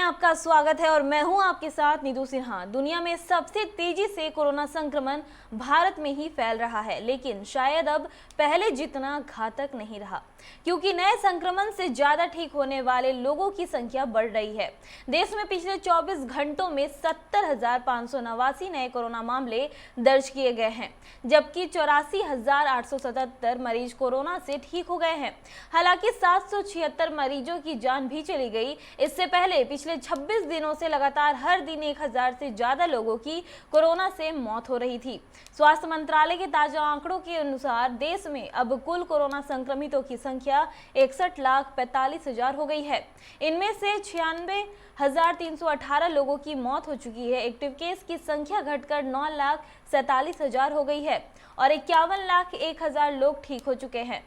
आपका स्वागत है और मैं हूं आपके साथ नीतू सिन्हा। दुनिया में सबसे तेजी से कोरोना संक्रमण भारत में ही फैल रहा है, लेकिन शायद अब पहले जितना घातक नहीं रहा, क्योंकि नए संक्रमण से ज्यादा ठीक होने वाले लोगों की संख्या बढ़ रही है। देश में पिछले 24 घंटों में 70,589 नए कोरोना मामले दर्ज किए गए हैं, जबकि 84,877 मरीज कोरोना से ठीक हो गए हैं। हालांकि 776 मरीजों की जान भी चली गई। इससे पहले पिछले 26 दिनों से लगातार हर दिन 1000 से ज्यादा लोगों की कोरोना से मौत हो रही थी। स्वास्थ्य मंत्रालय के ताजा आंकड़ों के अनुसार देश में अब कुल कोरोना संक्रमितों की संख्या 61,45,000 हो गई है। इनमें से 96,318 लोगों की मौत हो चुकी है। एक्टिव केस की संख्या घटकर 9,47,000 हो गई है और 51,01,000 लोग ठीक हो चुके हैं।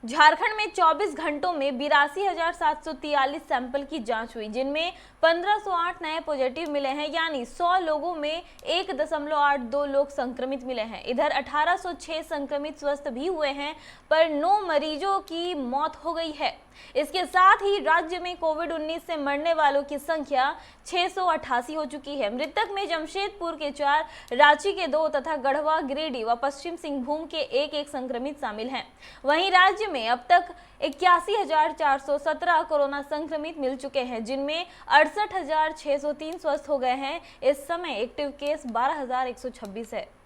झारखंड में 24 घंटों में 82,743 सैंपल की जांच हुई, जिनमें 1508 नए पॉजिटिव मिले हैं, यानी 100 लोगों में 1.82 लोग संक्रमित मिले हैं। इधर 1806 संक्रमित स्वस्थ भी हुए हैं, पर 9 मरीजों की मौत हो गई है। इसके साथ ही राज्य में कोविड-19 से मरने वालों की संख्या 688 हो चुकी है। मृतक में जमशेदपुर के 4, रांची के 2 तथा गढ़वा, गिरिडीह व पश्चिम सिंहभूम के एक संक्रमित शामिल हैं। वहीं राज्य में अब तक 81,417 कोरोना संक्रमित मिल चुके हैं, जिनमें 68,603 स्वस्थ हो गए हैं। इस समय एक्टिव केस 12,126 है।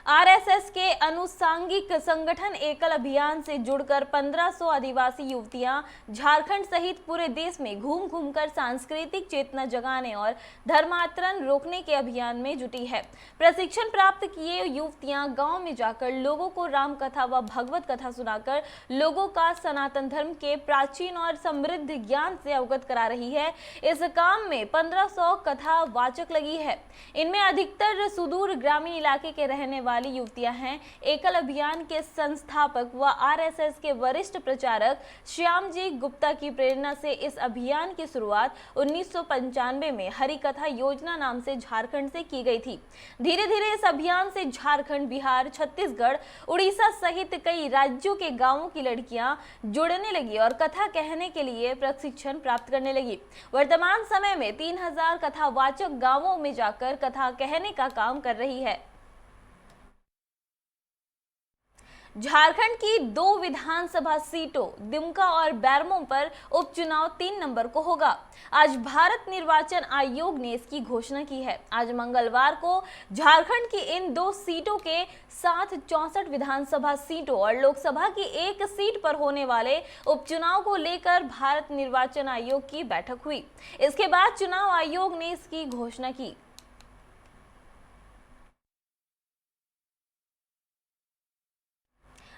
आरएसएस के अनुसांगिक संगठन एकल अभियान से जुड़कर 1500 आदिवासी युवतियां झारखंड सहित पूरे देश में घूम घूमकर सांस्कृतिक चेतना जगाने और धर्मांतरण रोकने के अभियान में जुटी है। प्रशिक्षण प्राप्त किए युवतियां गांव में जाकर लोगों को राम कथा व भगवत कथा सुनाकर लोगों का सनातन धर्म के प्राचीन और समृद्ध ज्ञान से अवगत करा रही है। इस काम में 1500 कथा वाचक लगी है। इनमें अधिकतर सुदूर ग्रामीण इलाके के रहने वाली युवतियां हैं। एकल अभियान के संस्थापक व आरएसएस के वरिष्ठ प्रचारक श्यामजी गुप्ता की प्रेरणा से इस अभियान की शुरुआत 1995 में हरि कथा योजना नाम से झारखंड से की गई थी। धीरे धीरे इस अभियान से झारखंड, बिहार, छत्तीसगढ़, उड़ीसा सहित कई राज्यों के गांवों की लड़कियां जुड़ने लगी और कथा कहने के लिए प्रशिक्षण प्राप्त करने लगी। वर्तमान समय में 3000 कथावाचक गांवों में जाकर कथा कहने का काम कर रही है। झारखंड की 2 विधानसभा सीटों दुमका और बेरमो पर उपचुनाव 3 नवंबर को होगा। आज भारत निर्वाचन आयोग ने इसकी घोषणा की है। आज मंगलवार को झारखंड की इन 2 सीटों के साथ 64 विधानसभा सीटों और लोकसभा की 1 सीट पर होने वाले उपचुनाव को लेकर भारत निर्वाचन आयोग की बैठक हुई। इसके बाद चुनाव आयोग ने इसकी घोषणा की।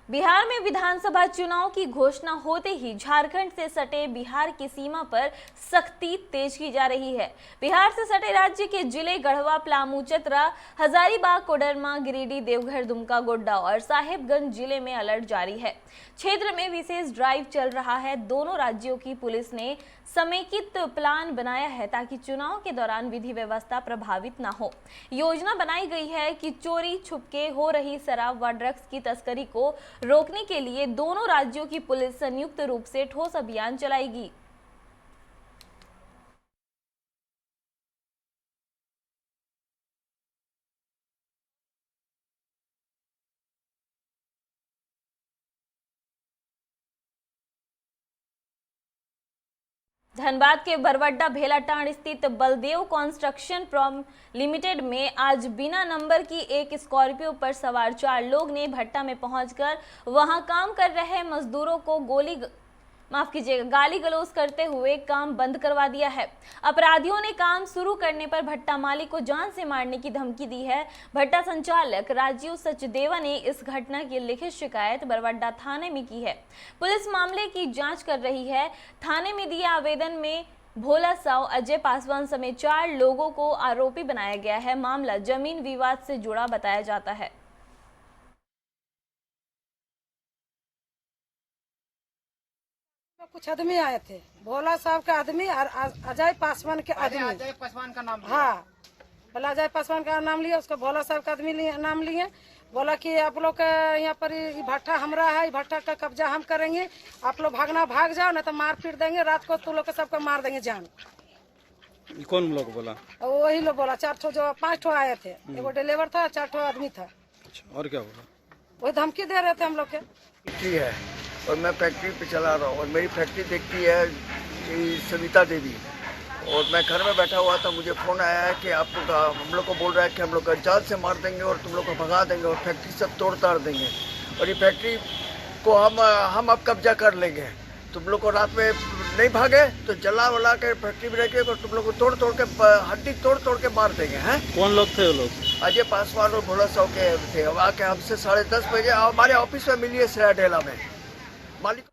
बिहार में विधानसभा चुनाव की घोषणा होते ही झारखंड से सटे बिहार की सीमा पर सख्ती तेज की जा रही है। बिहार से सटे राज्य के जिले गढ़वा, पलामू, चतरा, हजारीबाग, कोडरमा, गिरिडीह, देवघर, दुमका, गोड्डा और साहेबगंज जिले में अलर्ट जारी है। क्षेत्र में विशेष ड्राइव चल रहा है। दोनों राज्यों की पुलिस ने समेकित प्लान बनाया है ताकि चुनाव के दौरान विधि व्यवस्था प्रभावित न हो। योजना बनाई गई है कि चोरी छुपके हो रही शराब व ड्रग्स की तस्करी को रोकने के लिए दोनों राज्यों की पुलिस संयुक्त रूप से ठोस अभियान चलाएगी। धनबाद के बरवड्डा भेलाटांड स्थित बलदेव कंस्ट्रक्शन प्रॉम लिमिटेड में आज बिना नंबर की एक स्कॉर्पियो पर सवार 4 लोग ने भट्टा में पहुंचकर वहां काम कर रहे मजदूरों को गाली गलौज करते हुए काम बंद करवा दिया है। अपराधियों ने काम शुरू करने पर भट्टा मालिक को जान से मारने की धमकी दी है। भट्टा संचालक राजीव सचदेवा ने इस घटना की लिखित शिकायत बरवड्डा थाने में की है। पुलिस मामले की जांच कर रही है। थाने में दिए आवेदन में भोला साव, अजय पासवान समेत 4 लोगों को आरोपी बनाया गया है। मामला जमीन विवाद से जुड़ा बताया जाता है। कुछ आदमी आए थे, भोला साहब के आदमी और अजय पासवान के आदमी। अजय पासवान का नाम हाँ, भला अजय पासवान का नाम लिया, उसका भोला साहब का आदमी नाम लिए बोला कि आप लोग का यहाँ पर ये भट्टा हमरा है, ये भट्टा का कब्जा हम करेंगे, आप लोग भागना भाग जाओ, नहीं तो मार पीट देंगे, रात को तुम लोग को सबको मार देंगे जान। कौन लोग बोला? और वही लोग बोला, 4 ठो जो 5 ठो आए थे, एगो ड्राइवर था, 4 ठो आदमी था। अच्छा, और क्या बोला? वही धमकी दे रहे थे हम लोग के। फैक्ट्री है और मैं फैक्ट्री पे चला रहा हूँ और मेरी फैक्ट्री देखती है ये सविता देवी, और मैं घर में बैठा हुआ था, मुझे फ़ोन आया है कि आपको हम लोग को बोल रहा है कि हम लोग का जाल से मार देंगे और तुम लोग को भगा देंगे और फैक्ट्री सब तोड़ ताड़ देंगे और ये फैक्ट्री को हम अब कब्जा कर लेंगे। तुम लोग को रात में नहीं भागे तो जला वला के फैक्ट्री में रह और तुम लोग को तोड़ तोड़ के हड्डी तोड़ तोड़ के मार देंगे। हैं कौन लोग थे वो लोग? अजय पासवान और भोला साहब के थे। अब आके हमसे 10:30 बजे हमारे ऑफिस में मिलिए सरायढेला में। मालिक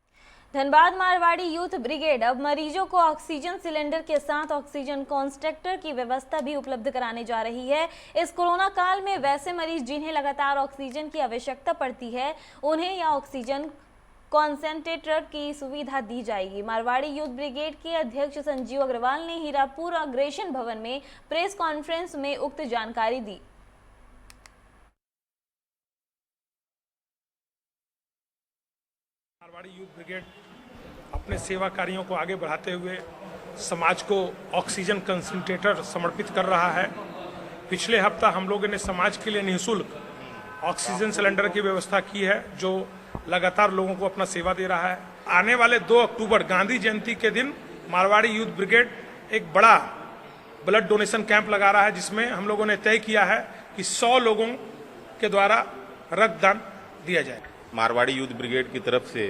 धनबाद मारवाड़ी यूथ ब्रिगेड अब मरीजों को ऑक्सीजन सिलेंडर के साथ ऑक्सीजन कॉन्स्ट्रक्टर की व्यवस्था भी उपलब्ध कराने जा रही है। इस कोरोना काल में वैसे मरीज जिन्हें लगातार ऑक्सीजन की आवश्यकता पड़ती है, उन्हें यह ऑक्सीजन कॉन्सेंट्रेटर की सुविधा दी जाएगी। मारवाड़ी यूथ ब्रिगेड के अध्यक्ष संजीव अग्रवाल ने हीरापुर अग्रेशन भवन में प्रेस कॉन्फ्रेंस में उक्त जानकारी दी। मारवाड़ी यूथ ब्रिगेड अपने सेवा कार्यों को आगे बढ़ाते हुए समाज को ऑक्सीजन कंसंट्रेटर समर्पित कर रहा है। पिछले हफ्ता हम लोगों ने समाज के लिए निःशुल्क ऑक्सीजन सिलेंडर की व्यवस्था की है, जो लगातार लोगों को अपना सेवा दे रहा है। आने वाले 2 अक्टूबर गांधी जयंती के दिन मारवाड़ी यूथ ब्रिगेड एक बड़ा ब्लड डोनेशन कैंप लगा रहा है, जिसमें हम लोगों ने तय किया है कि 100 लोगों के द्वारा रक्तदान दिया जाए। मारवाड़ी यूथ ब्रिगेड की तरफ से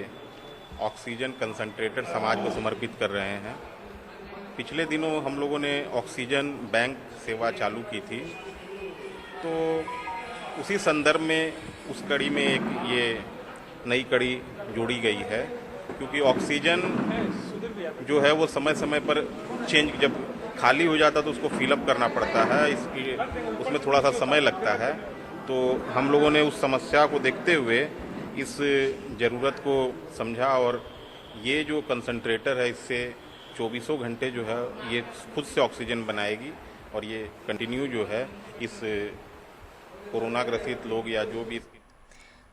ऑक्सीजन कंसंट्रेटर समाज को समर्पित कर रहे हैं। पिछले दिनों हम लोगों ने ऑक्सीजन बैंक सेवा चालू की थी, तो उसी संदर्भ में उस कड़ी में एक ये नई कड़ी जोड़ी गई है, क्योंकि ऑक्सीजन जो है वो समय समय पर चेंज, जब खाली हो जाता तो उसको फिलअप करना पड़ता है, इसकी उसमें थोड़ा सा समय लगता है। तो हम लोगों ने उस समस्या को देखते हुए इस ज़रूरत को समझा और ये जो कंसंट्रेटर है इससे 24 घंटे जो है ये खुद से ऑक्सीजन बनाएगी और ये कंटिन्यू जो है इस कोरोना ग्रसित लोग या जो भी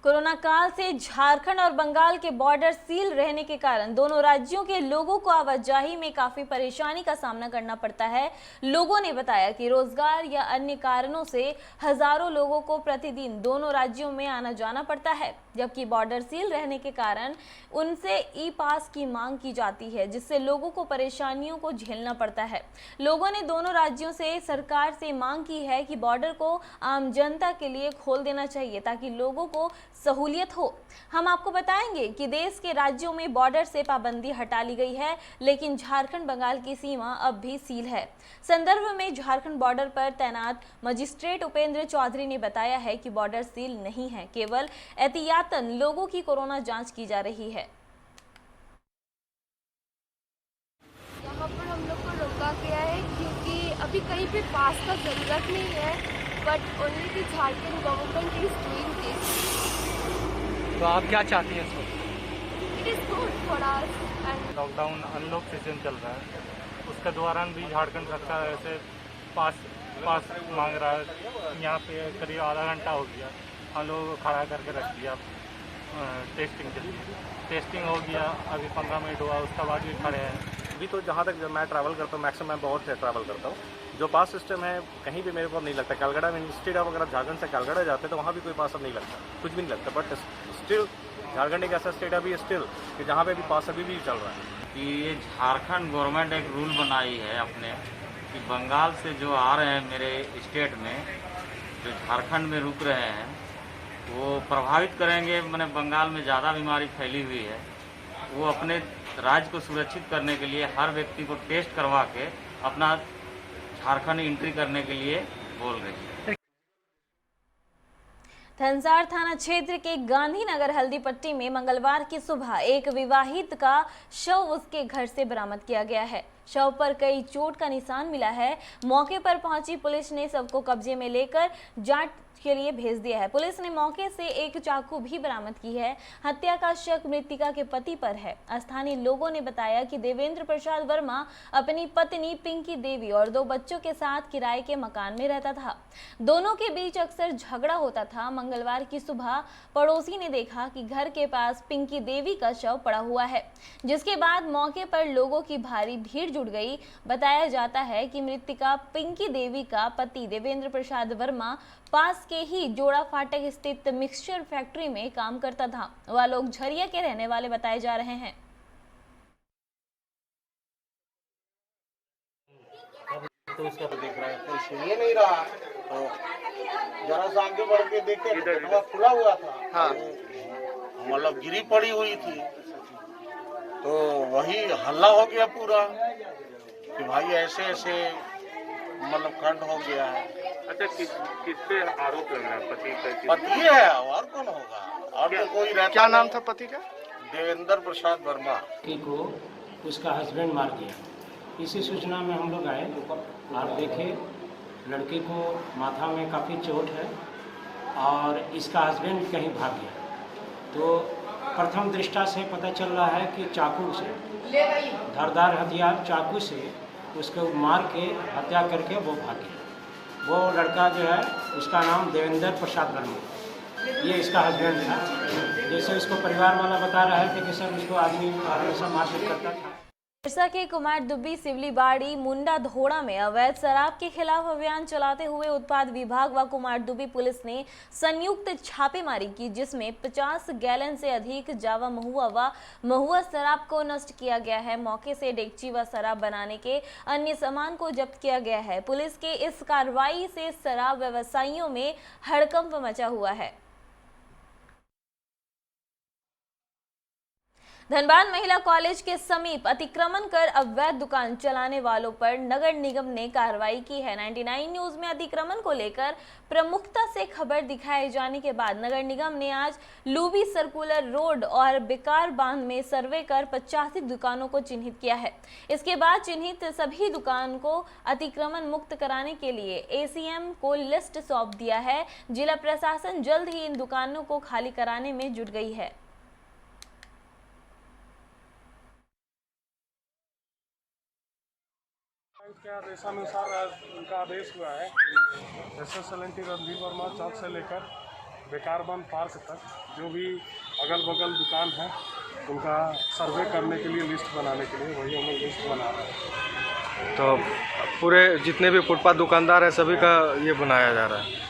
कोरोना काल से झारखंड और बंगाल के बॉर्डर सील रहने के कारण दोनों राज्यों के लोगों को आवाजाही में काफी परेशानी का सामना करना पड़ता है। लोगों ने बताया कि रोजगार या अन्य कारणों से हजारों लोगों को प्रतिदिन दोनों राज्यों में आना जाना पड़ता है, जबकि बॉर्डर सील रहने के कारण उनसे ई पास की मांग की जाती है, जिससे लोगों को परेशानियों को झेलना पड़ता है। लोगों ने दोनों राज्यों से सरकार से मांग की है कि बॉर्डर को आम जनता के लिए खोल देना चाहिए ताकि लोगों को सहूलियत हो। हम आपको बताएंगे कि देश के राज्यों में बॉर्डर से पाबंदी हटा ली गई है, लेकिन झारखंड बंगाल की सीमा अब भी सील है। संदर्भ में झारखंड बॉर्डर पर तैनात मजिस्ट्रेट उपेंद्र चौधरी ने बताया है कि बॉर्डर सील नहीं है, केवल एहतियातन लोगों की कोरोना जांच की जा रही है। यहाँ पर हम लोग को रोका गया है क्योंकि अभी कहीं पे पास का जरूरत नहीं है, but only the Jharkhand government is doing this. तो आप क्या चाहती हैं इसमें? It is good for us and lockdown unlock season चल रहा है, उसके दौरान भी झारखंड सरकार ऐसे पास मांग रहा है। यहाँ पे करीब आधा घंटा हो गया, हम लोग खड़ा करके रख दिया टेस्टिंग के लिए। टेस्टिंग हो गया, अभी 15 मिनट हुआ, उसके बाद भी खड़े हैं। अभी तो जहाँ तक मैं ट्रैवल करता हूँ, मैक्सिमम मैं बहुत ट्रैवल करता हूँ, जो पास सिस्टम है कहीं भी मेरे को नहीं लगता। कैलकाटा में इंस्टेड ऑफ अगर झारखंड से कैलकाटा जाते हैं तो वहाँ भी कोई पास अब नहीं लगता, कुछ भी नहीं लगता। बट स्टिल झारखंड एक ऐसा स्टेट अभी स्टिल कि जहाँ पे भी पास अभी भी चल रहा है। कि ये झारखंड गवर्नमेंट एक रूल बनाई है अपने कि बंगाल से जो आ रहे हैं मेरे स्टेट में, जो झारखंड में रुक रहे हैं, वो प्रभावित करेंगे। मैंने बंगाल में ज़्यादा बीमारी फैली हुई है, वो अपने राज्य को सुरक्षित करने के लिए हर व्यक्ति को टेस्ट करवा के अपना झारखंड एंट्री करने के लिए बोल रही है। धनसार थाना क्षेत्र के गांधीनगर हल्दीपट्टी में मंगलवार की सुबह एक विवाहित का शव उसके घर से बरामद किया गया है। शव पर कई चोट का निशान मिला है। मौके पर पहुंची पुलिस ने शव को कब्जे में लेकर जांच के लिए भेज दिया है। पुलिस ने मौके से एक चाकू भी बरामद की है। हत्या का शक मृतका के पति पर है। स्थानीय लोगों ने बताया कि देवेंद्र प्रसाद वर्मा अपनी पत्नी पिंकी देवी और 2 बच्चों के साथ किराए के मकान में रहता था। दोनों के बीच अक्सर झगड़ा होता था। मंगलवार की सुबह पड़ोसी ने देखा कि घर के पास पिंकी देवी का शव पड़ा हुआ है, जिसके बाद मौके पर लोगों की भारी भीड़ जुट गई। बताया जाता है कि मृतका पिंकी देवी का पति देवेंद्र प्रसाद वर्मा पास के ही जोड़ा फाटक स्थित मिक्सचर फैक्ट्री में काम करता था। वह लोग झरिया के रहने वाले बताए जा रहे हैं। तो उसका तो देख रहा है, कोई सुनिए नहीं रहा। तो जरा सा आगे बढ़ के देखे तो खुला हुआ था। हाँ, मतलब गिरी पड़ी हुई थी। तो वही हल्ला हो गया पूरा कि भाई ऐसे ऐसे मतलब कांड हो गया है। अच्छा, किस पे आरोप लग रहा है? पति है, और कौन होगा? और तो कोई रहता। क्या नाम था पति का? देवेंद्र प्रसाद वर्मा। को उसका हस्बैंड मार दिया। इसी सूचना में हम लोग आए और देखे लड़के को माथा में काफ़ी चोट है और इसका हस्बैंड कहीं भाग गया। तो प्रथम दृष्टा से पता चल रहा है कि चाकू से, धारदार हथियार चाकू से उसको मार के हत्या करके वो भाग गया। वो लड़का जो है उसका नाम देवेंद्र प्रसाद वर्मा, ये इसका हस्बैंड था। जैसे उसको परिवार वाला बता रहा है कि सर उसको आदमी हमेशा मारपीट करता था। सिरसा के कुमारडुब्बी सिवलीबाड़ी मुंडा धोड़ा में अवैध शराब के खिलाफ अभियान चलाते हुए उत्पाद विभाग व कुमारडुब्बी पुलिस ने संयुक्त छापेमारी की, जिसमें 50 गैलन से अधिक जावा महुआ व महुआ शराब को नष्ट किया गया है। मौके से डेगची व शराब बनाने के अन्य सामान को जब्त किया गया है। पुलिस के इस कार्रवाई से शराब व्यवसायियों में हड़कंप मचा हुआ है। धनबाद महिला कॉलेज के समीप अतिक्रमण कर अवैध दुकान चलाने वालों पर नगर निगम ने कार्रवाई की है। 99 न्यूज में अतिक्रमण को लेकर प्रमुखता से खबर दिखाए जाने के बाद नगर निगम ने आज लूबी सर्कुलर रोड और बेकार बांध में सर्वे कर 85 दुकानों को चिन्हित किया है। इसके बाद चिन्हित सभी दुकान को अतिक्रमण मुक्त कराने के लिए एसीएम को लिस्ट सौंप दिया है। जिला प्रशासन जल्द ही इन दुकानों को खाली कराने में जुट गई है। के आदेशानुसार आज उनका आदेश हुआ है। SSLNT रणधीर वर्मा चौक से लेकर बेकारबंद पार्क तक जो भी अगल बगल दुकान है उनका सर्वे करने के लिए लिस्ट बनाने के लिए वही हम लोग लिस्ट बना रहे हैं। तो पूरे जितने भी फुटपाथ दुकानदार है सभी का ये बनाया जा रहा है।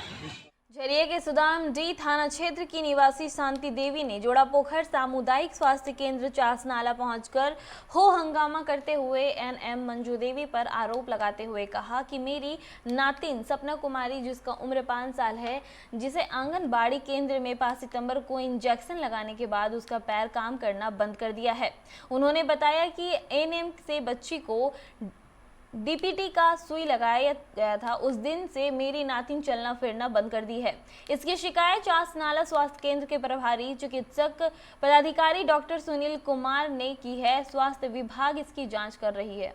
झरिया के सुदामडी थाना क्षेत्र की निवासी शांति देवी ने जोड़ापोखर सामुदायिक स्वास्थ्य केंद्र चासनाला पहुंचकर हो हंगामा करते हुए एनएम मंजू देवी पर आरोप लगाते हुए कहा कि मेरी नातिन सपना कुमारी, जिसका उम्र 5 साल है, जिसे आंगनबाड़ी केंद्र में 5 सितंबर को इंजेक्शन लगाने के बाद उसका पैर काम करना बंद कर दिया है। उन्होंने बताया कि एनएम से बच्ची को डीपीटी का सुई लगाया गया था। उस दिन से मेरी नातिन चलना फिरना बंद कर दी है। इसकी शिकायत चासनाला स्वास्थ्य केंद्र के प्रभारी चिकित्सक पदाधिकारी डॉक्टर सुनील कुमार ने की है। स्वास्थ्य विभाग इसकी जांच कर रही है।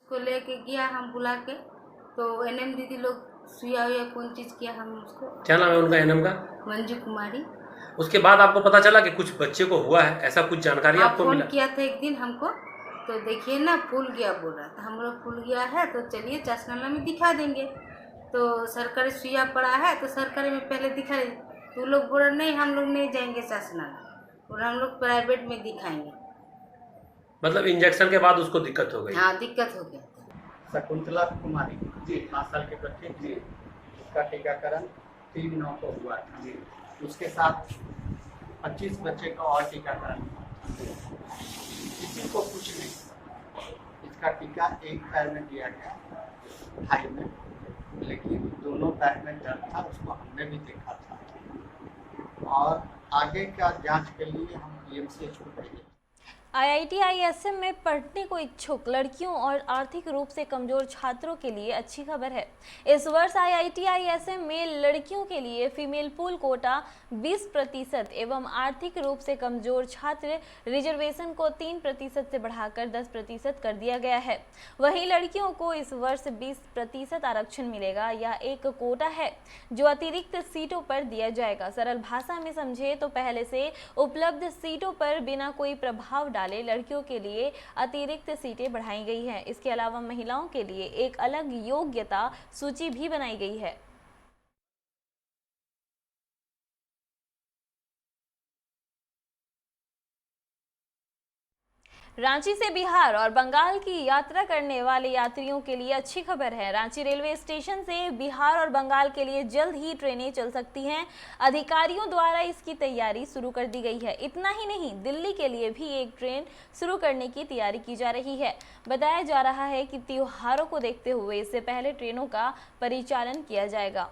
को लेके गया हम बुला के, तो एनएम दीदी लोग सुइया हुआ कौन चीज किया, हम उसको। क्या नाम है उनका एनएम का? मंजू कुमारी। उसके बाद आपको पता चला कि कुछ बच्चे को हुआ है, ऐसा कुछ जानकारी आपको मिला? फोन किया था एक दिन हमको, तो देखिए ना फूल गया बोल रहा था। हम लोग फूल गया है तो चलिए चासनाला में दिखा देंगे। तो सरकारी सुइया पड़ा है तो सरकारी में पहले दिखा रहे, तो लोग बोल रहे नहीं हम लोग नहीं जाएंगे चासनाला और हम लोग प्राइवेट में दिखाएंगे। मतलब इंजेक्शन के बाद उसको दिक्कत हो गई? हाँ, दिक्कत हो गया। शकुंतला कुमारी जी, 5 साल के बच्चे जी, उसका टीकाकरण 3/9 को हुआ था जी। उसके साथ 25 बच्चे का और टीकाकरण, किसी को कुछ नहीं। इसका टीका एक पैर में दिया गया, थाई में, लेकिन दोनों पैर में दर्द था, उसको हमने भी देखा था। और आगे का जांच के लिए हम PMCH को भेजे। IIT ISM में पढ़ने को इच्छुक लड़कियों और आर्थिक रूप से कमजोर छात्रों के लिए अच्छी खबर है। इस वर्ष IIT ISM में लड़कियों के लिए फीमेल पूल कोटा 20% एवं आर्थिक रूप से कमजोर छात्र रिजर्वेशन को 3% से बढ़ाकर 10% कर दिया गया है। वहीं लड़कियों को इस वर्ष 20% आरक्षण मिलेगा। यह एक कोटा है जो अतिरिक्त सीटों पर दिया जाएगा। सरल भाषा में समझे तो पहले से उपलब्ध सीटों पर बिना कोई प्रभाव डाले लड़कियों के लिए अतिरिक्त सीटें बढ़ाई गई हैं। इसके अलावा महिलाओं के लिए एक अलग योग्यता सूची भी बनाई गई है। रांची से बिहार और बंगाल की यात्रा करने वाले यात्रियों के लिए अच्छी खबर है। रांची रेलवे स्टेशन से बिहार और बंगाल के लिए जल्द ही ट्रेनें चल सकती हैं। अधिकारियों द्वारा इसकी तैयारी शुरू कर दी गई है। इतना ही नहीं, दिल्ली के लिए भी एक ट्रेन शुरू करने की तैयारी की जा रही है। बताया जा रहा है कि त्योहारों को देखते हुए इससे पहले ट्रेनों का परिचालन किया जाएगा।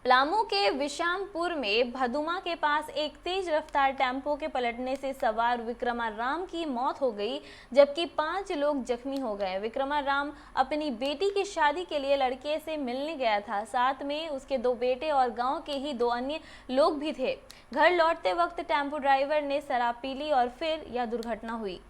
पलामू के विशामपुर में भदुमा के पास एक तेज रफ्तार टेम्पो के पलटने से सवार विक्रमाराम की मौत हो गई, जबकि 5 लोग जख्मी हो गए। विक्रमाराम अपनी बेटी की शादी के लिए लड़के से मिलने गया था। साथ में उसके 2 बेटे और गांव के ही 2 अन्य लोग भी थे। घर लौटते वक्त टेम्पो ड्राइवर ने शराब पी ली और फिर यह दुर्घटना हुई।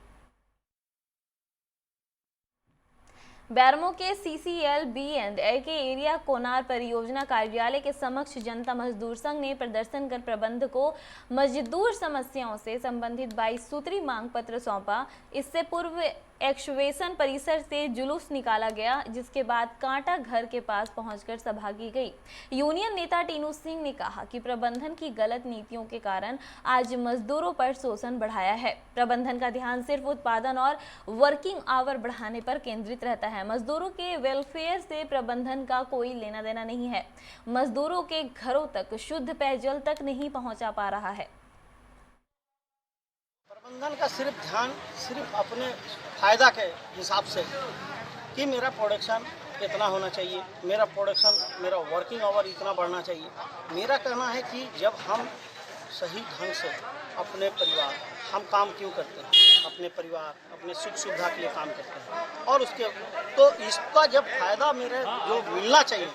बैरमो के CCL B&A के एरिया कोनार परियोजना कार्यालय के समक्ष जनता मजदूर संघ ने प्रदर्शन कर प्रबंधक को मजदूर समस्याओं से संबंधित 22 सूत्री मांग पत्र सौंपा। इससे पूर्व एक्सवेशन परिसर से जुलूस निकाला गया, जिसके बाद कांटा घर के पास पहुंचकर सभा की गई। यूनियन नेता टीनू सिंह ने कहा कि प्रबंधन की गलत नीतियों के कारण आज मजदूरों पर शोषण बढ़ाया है। प्रबंधन का ध्यान सिर्फ उत्पादन और वर्किंग आवर बढ़ाने पर केंद्रित रहता है। मजदूरों के वेलफेयर से प्रबंधन का कोई लेना देना नहीं है। मजदूरों के घरों तक शुद्ध पेयजल तक नहीं पहुंचा पा रहा है। प्रबंधन का सिर्फ ध्यान सिर्फ अपने फायदा के हिसाब से कि मेरा प्रोडक्शन इतना होना चाहिए, मेरा प्रोडक्शन मेरा वर्किंग आवर इतना बढ़ना चाहिए। मेरा कहना है कि जब हम सही ढंग से अपने परिवार हम काम क्यों करते हैं, अपने परिवार अपने सुख सुविधा के लिए काम करते हैं और उसके तो इसका जब फायदा मेरे जो मिलना चाहिए,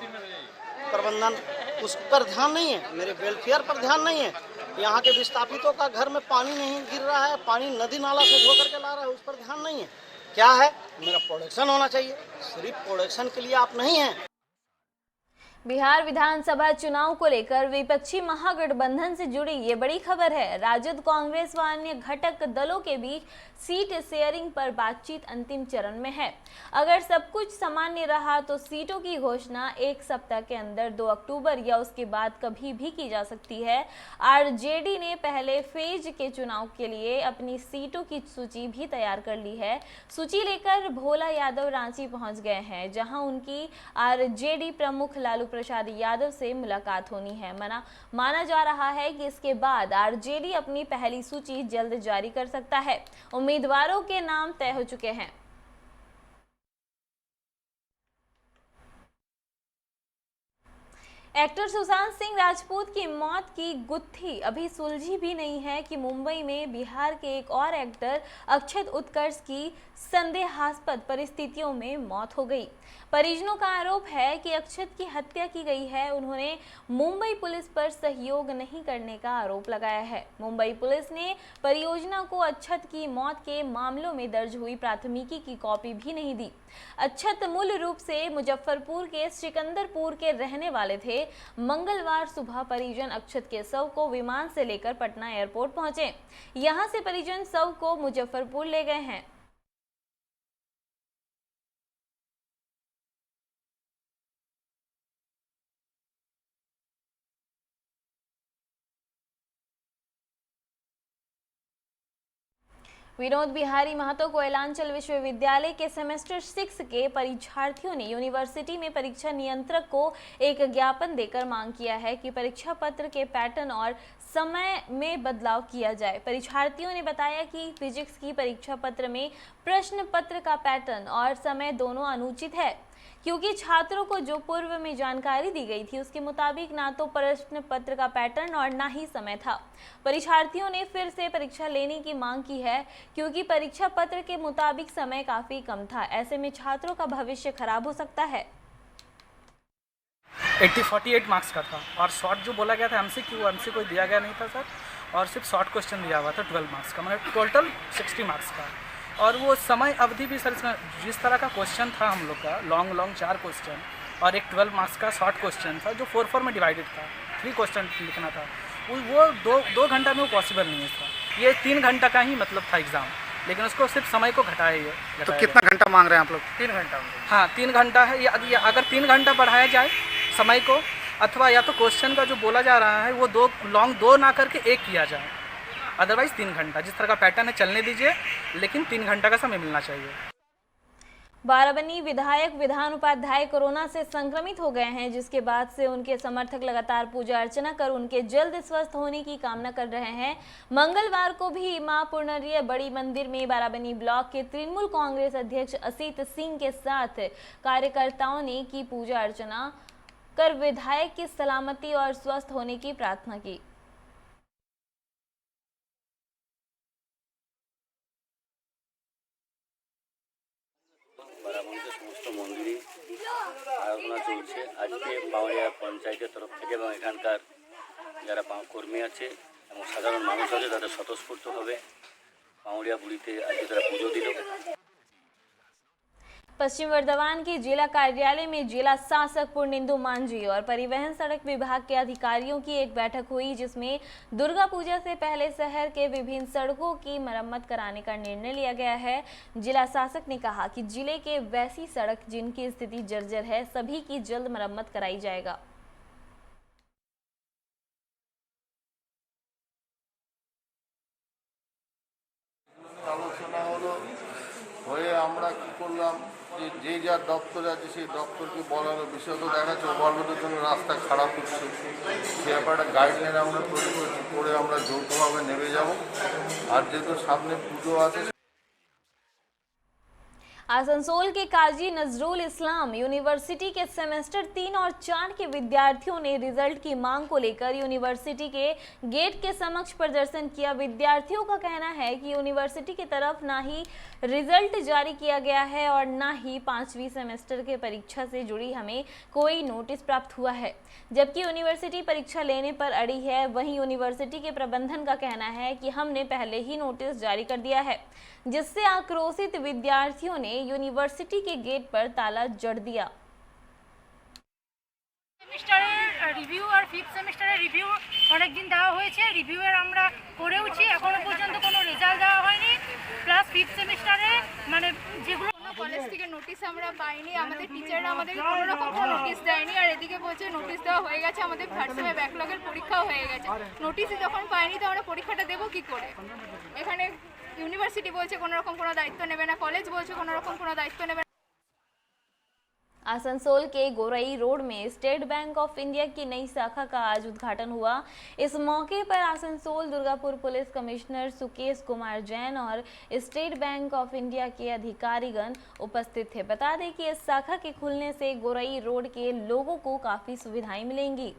प्रबंधन उस पर ध्यान नहीं है, मेरे वेलफेयर पर ध्यान नहीं है। यहाँ के विस्थापितों का घर में पानी नहीं गिर रहा है, पानी नदी नाला से धो करके ला रहा है, उस पर ध्यान नहीं है। क्या है, मेरा प्रोडक्शन होना चाहिए। सिर्फ प्रोडक्शन के लिए आप नहीं हैं। बिहार विधानसभा चुनाव को लेकर विपक्षी महागठबंधन से जुड़ी ये बड़ी खबर है। राजद, कांग्रेस व अन्य घटक दलों के बीच सीट शेयरिंग पर बातचीत अंतिम चरण में है। अगर सब कुछ सामान्य रहा तो सीटों की घोषणा 1 सप्ताह के अंदर 2 अक्टूबर या उसके बाद कभी भी की जा सकती है। आरजेडी ने पहले फेज के चुनाव के लिए अपनी सीटों की सूची भी तैयार कर ली है। सूची लेकर भोला यादव रांची पहुंच गए हैं, जहां उनकी आरजेडी प्रमुख लालू प्रसाद यादव से मुलाकात होनी है। माना जा रहा है कि इसके बाद आरजेडी अपनी पहली सूची जल्द जारी कर सकता है। उम्मीदवारों के नाम तय हो चुके हैं। एक्टर सुशांत सिंह राजपूत की मौत की गुत्थी अभी सुलझी भी नहीं है कि मुंबई में बिहार के एक और एक्टर अक्षत उत्कर्ष की संदेहास्पद परिस्थितियों में मौत हो गई। परिजनों का आरोप है कि अक्षत की हत्या की गई है। उन्होंने मुंबई पुलिस पर सहयोग नहीं करने का आरोप लगाया है। मुंबई पुलिस ने परियोजना को अक्षत की मौत के मामलों में दर्ज हुई प्राथमिकी की कॉपी भी नहीं दी। अक्षत मूल रूप से मुजफ्फरपुर के सिकंदरपुर के रहने वाले थे। मंगलवार सुबह परिजन अक्षत के शव को विमान से लेकर पटना एयरपोर्ट पहुंचे। यहां से परिजन शव को मुजफ्फरपुर ले गए हैं। विनोद बिहारी महतो कोयलांचल विश्वविद्यालय के सेमेस्टर 6 के परीक्षार्थियों ने यूनिवर्सिटी में परीक्षा नियंत्रक को एक ज्ञापन देकर मांग किया है कि परीक्षा पत्र के पैटर्न और समय में बदलाव किया जाए। परीक्षार्थियों ने बताया कि फिजिक्स की परीक्षा पत्र में प्रश्न पत्र का पैटर्न और समय दोनों अनुचित है, क्योंकि छात्रों को जो पूर्व में जानकारी दी गई थी उसके मुताबिक ना तो प्रश्न पत्र का पैटर्न और ना ही समय था। परीक्षार्थियों ने फिर से परीक्षा लेने की मांग की है क्योंकि परीक्षा पत्र के मुताबिक समय काफी कम था। ऐसे में छात्रों का भविष्य खराब हो सकता है। 48 मार्क्स का था और शॉर्ट जो बोला गया था एमसी कोई दिया गया नहीं था सर, और सिर्फ शॉर्ट क्वेश्चन दिया हुआ था 12 मार्क्स का, मतलब टोटल 60 मार्क्स का। और वो समय अवधि भी सर इसमें जिस तरह का क्वेश्चन था हम लोग का लॉन्ग 4 क्वेश्चन और एक 12 मार्क्स का शॉर्ट क्वेश्चन था जो 4 में डिवाइडेड था, 3 क्वेश्चन लिखना था, वो दो घंटा में वो पॉसिबल नहीं था। ये 3 घंटा का ही मतलब था एग्ज़ाम, लेकिन उसको सिर्फ समय को घटाया। तो कितना घंटा मांग रहे हैं आप लोग? 3 घंटा। हाँ 3 घंटा है, या अगर 3 घंटा बढ़ाया जाए समय को, अथवा या तो क्वेश्चन का जो बोला जा रहा है वो दो ना करके 1 किया जाए, अदरवाइज 3 घंटा जिस तरह का पैटर्न है चलने दीजिए, लेकिन 3 घंटा का समय मिलना चाहिए। बाराबंकी विधायक विधान उपाध्याय कोरोना से संक्रमित हो गए हैं, जिसके बाद से उनके समर्थक लगातार पूजा अर्चना कर उनके जल्द स्वस्थ होने की कामना कर रहे हैं। मंगलवार को भी मां पूर्णरिया बड़ी मंदिर में बाराबंकी ब्लॉक के तृणमूल कांग्रेस अध्यक्ष असित सिंह के साथ कार्यकर्ताओं ने की पूजा अर्चना कर विधायक की सलामती और स्वस्थ होने की प्रार्थना की। বারাবঙ্কের সমস্ত মন্দিরে আরাধনা চলছে। আজকে পাউড়িয়া পঞ্চায়েতের তরফ থেকে এবং এখানকার যারা কর্মী আছে এবং সাধারণ মানুষ আছে তাদের স্বতঃস্ফূর্তভাবে পাউড়িয়া বুড়িতে আজকে তারা পুজো দিল। पश्चिम वर्धमान के जिला कार्यालय में जिला शासक पूर्णेंदु मांझी और परिवहन सड़क विभाग के अधिकारियों की एक बैठक हुई, जिसमें दुर्गा पूजा से पहले शहर के विभिन्न सड़कों की मरम्मत कराने का निर्णय लिया गया है। जिला शासक ने कहा कि जिले के वैसी सड़क जिनकी स्थिति जर्जर है सभी की जल्द मरम्मत कराई जाएगा। আলোচনা হলো হয়ে আমরা কি করলাম যে যার দপ্তরে আছে সেই দপ্তরকে বলার বিষয় তো দেখা যাচ্ছে ওভারলোডের জন্য রাস্তা খারাপ হচ্ছে, সে ব্যাপারে গাইডলাইন আমরা তৈরি করছি, করে আমরা যৌথভাবে নেমে যাব। আর যেহেতু সামনে পুজো আছে। आसनसोल के काजी नजरुल इस्लाम यूनिवर्सिटी के सेमेस्टर 3 और 4 के विद्यार्थियों ने रिजल्ट की मांग को लेकर यूनिवर्सिटी के गेट के समक्ष प्रदर्शन किया। विद्यार्थियों का कहना है कि यूनिवर्सिटी की तरफ ना ही रिजल्ट जारी किया गया है और ना ही 5वीं सेमेस्टर के परीक्षा से जुड़ी हमें कोई नोटिस प्राप्त हुआ है, जबकि यूनिवर्सिटी परीक्षा लेने पर अड़ी है। वहीं यूनिवर्सिटी के प्रबंधन का कहना है कि हमने पहले ही नोटिस जारी कर दिया है, जिससे आक्रोशित विद्यार्थियों ने यूनिवर्सिटी के गेट पर ताला जड़ दिया। সেমিস্টারের রিভিউ আর 5th সেমিস্টারের রিভিউ অনেক দিন দেওয়া হয়েছে, রিভিউয়ের আমরা করেওছি, এখনো পর্যন্ত কোনো রেজাল্ট দেওয়া হয়নি। প্লাস 5th সেমিস্টারে মানে যেগুলো কলেজ থেকে নোটিশ আমরা পাইনি, আমাদের টিচাররা আমাদেরকে কোনো রকম কোনো নোটিশ দেয়নি, আর এদিকে বলছে নোটিশ দেওয়া হয়ে গেছে, আমাদের থার্ড সেমে ব্যাকলগের পরীক্ষাও হয়ে গেছে। নোটিশই যখন পাইনি তো আমরা পরীক্ষাটা দেবো কি করে? এখানে यूनिवर्सिटी बोलছে কোনো রকম কোনো দায়িত্ব নেবে না, কলেজ বলছে কোনো রকম কোনো দায়িত্ব নেবে না। आसनसोल के गोरई रोड में स्टेट बैंक ऑफ इंडिया की नई शाखा का आज उद्घाटन हुआ। इस मौके पर आसनसोल दुर्गापुर पुलिस कमिश्नर सुकेश कुमार जैन और स्टेट बैंक ऑफ इंडिया के अधिकारीगण उपस्थित थे। बता दें कि इस शाखा के खुलने से गोरई रोड के लोगों को काफ़ी सुविधाएं मिलेंगी।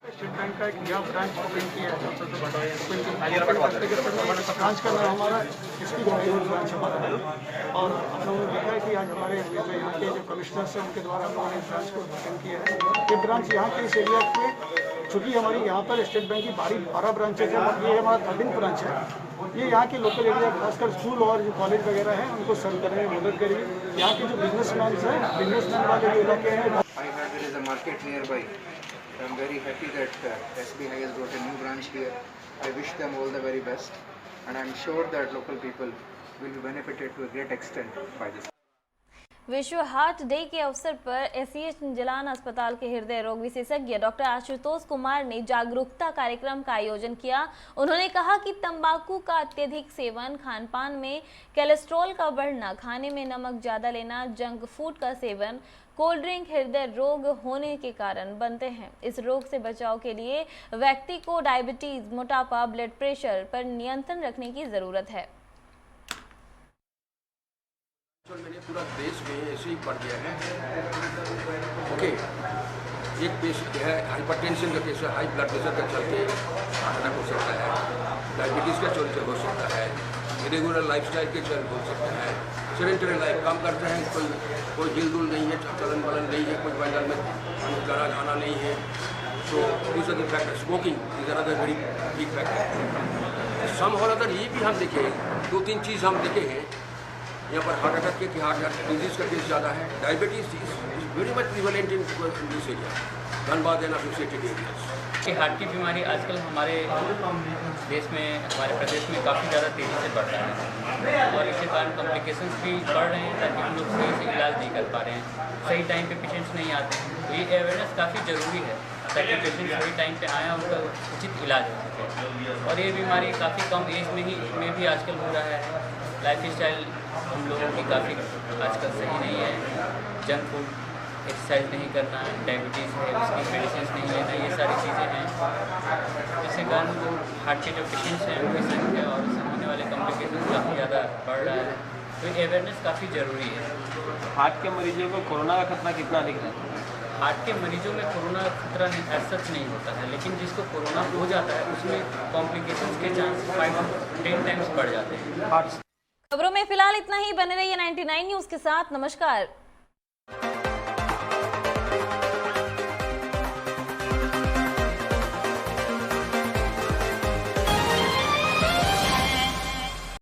स्टेट बैंक का एक नया ब्रांच ओपन किया है, ब्रांच का नाम हमारा इसकी ब्रांच हमारा है। और हम लोगों ने देखा है कि आज हमारे यहाँ के जो कमिश्नर्स हैं उनके द्वारा हम लोगों ने ब्रांच को ओपन किया है। ये ब्रांच यहाँ के इस एरिया में, चूँकि हमारी यहाँ पर स्टेट बैंक की 12 ब्रांचेज है, ये हमारा 13th ब्रांच है। ये यहाँ के लोकल एरिया खासकर स्कूल और जो कॉलेज वगैरह हैं उनको सर्व करने में मदद करेगी। यहाँ के जो बिजनेसमैन हैं, बिजनेसमैन वाले जो इलाके हैं, I'm very happy that SBI has got a new branch here. I wish them all the very best, and I'm sure that local people will be benefited to a great extent by this. विश्व heart day के अवसर पर एससीएच जलान अस्पताल के हृदय रोग विशेषज्ञ doctor Ashutosh Kumar ने जागरूकता कार्यक्रम का आयोजन किया। उन्होंने कहा कि तंबाकू का अत्यधिक सेवन, खानपान में कोलेस्ट्रॉल का बढ़ना, खाने में नमक ज़्यादा लेना, जंक फूड का सेवन, कोल्ड ड्रिंक हृदय रोग होने के कारण बनते हैं। इस रोग से बचाव के लिए व्यक्ति को डायबिटीज, मोटापा, ब्लड प्रेशर पर नियंत्रण रखने की ज़रूरत है। मैंने पूरा देश में ऐसे ही पढ़ गया है। ओके, एक पेशेंट है हाइपरटेंशन का केस है, हाई ब्लड प्रेशर का चलते हार्ट अटैक हो सकता है, डायबिटीज़ का चलते हो सकता है, इरेगुलर लाइफस्टाइल के चलते हो सकता है, सेडेंटरी लाइफ काम करते हैं, कोई हिलडुल नहीं है, चलन बलन नहीं है, कोई बाजार में गाना गाना नहीं है। So this are the factor. Smoking is another very big factor. Some और अदर ये भी हम देखे, 2-3 चीज़ हम देखे हैं यहाँ पर हार्ट अटैक के हार्ट डिजीज का केस ज़्यादा है। Diabetes is very much prevalent in this area, Dhanbad and associated areas. Heart की बीमारी आजकल हमारे देश में, हमारे प्रदेश में काफ़ी ज़्यादा तेज़ी से बढ़ रहा है और इसके कारण कॉम्प्लिकेशंस भी बढ़ रहे हैं, ताकि हम लोग सही से इलाज नहीं कर पा रहे हैं, सही टाइम पे पेशेंट्स नहीं आते हैं। तो ये अवेयरनेस काफ़ी ज़रूरी है ताकि पेशेंट सही टाइम पे आएँ, उनका उचित इलाज हो सके। और ये बीमारी काफ़ी कम एज में भी आजकल हो रहा है। लाइफ स्टाइल हम लोगों की काफ़ी आजकल सही नहीं है, जंक फूड, एक्सरसाइज नहीं करना, डायबिटीज़ है उसकी मेडिसिन नहीं लेना, ये सारी चीज़ें हैं जिसके कारण वो हार्ट के जो पेशेंट्स हैं उनकी संख्या और उससे होने वाले कॉम्प्लिकेशन काफ़ी ज़्यादा बढ़ रहा है। तो अवेयरनेस काफ़ी ज़रूरी है। हार्ट के मरीजों को कोरोना का खतरा कितना दिख रहा है? हार्ट के मरीजों में कोरोना का खतरा सच नहीं होता है, लेकिन जिसको कोरोना हो जाता है उसमें कॉम्प्लिकेशंस के चांस 5 to 10 टाइम्स बढ़ जाते हैं। खबरों में फिलहाल इतना ही। बने रहिए 99 न्यूज़ के साथ। नमस्कार।